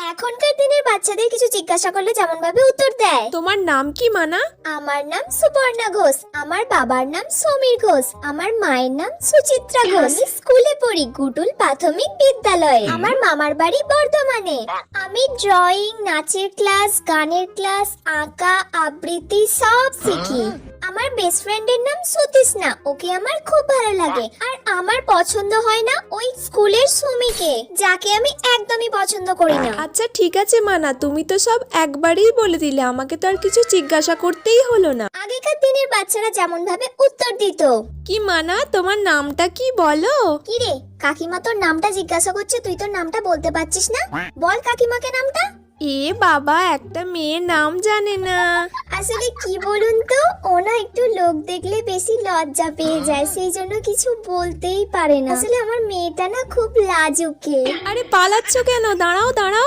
এখনকার দিনের বাচ্চাদের কিছু জিজ্ঞাসা করলে যেমন ভাবে উত্তর দেয়। তোমার নাম কি মানা? আমার নাম সুপর্ণা ঘোষ, আমার বাবার নাম সমীর ঘোষ, আমার মায়ের নাম সুচিত্রা ঘোষ। আমি স্কুলে পড়ি গুডুল প্রাথমিক বিদ্যালয়ে। আমার মামার বাড়ি বর্ধমানে। আমি ড্রয়িং, নাচের ক্লাস, গানের ক্লাস, আঁকা, আবৃত্তি সব শিখি। আমার বেস্ট ফ্রেন্ডের নাম সুতিষ্ণা, ওকে আমার খুব ভালো লাগে। আর আমার পছন্দ হয় না ওই স্কুলের সুমিকে, যাকে আমি একদমই পছন্দ করি না। আচ্ছা ঠিক আছে মানা, তুমি তো সব একবারেই বলে দিলে, আমাকে তো আর কিছু জিজ্ঞাসা করতেই হলো না। আগেকার দিনের বাচ্চারা যেমন ভাবে উত্তর দিত। কি মানা, তোমার নামটা কি বলো? কি রে, কাকিমা তোর নামটা জিজ্ঞাসা করছে, তুই তোর নামটা বলতে পারছিস না? বল কাকিমাকে নামটা। এ বাবা, একটা মেয়ের নাম জানে না। আসলে কি বলুন তো, ও না একটু লোক দেখলে বেশি লজ্জা পেয়ে যায়, সেই জন্য কিছু বলতেই পারে না। আসলে আমার মেয়েটা না খুব লাজুকে। আরে পালাচ্ছ কেন? দাঁড়াও দাঁড়াও।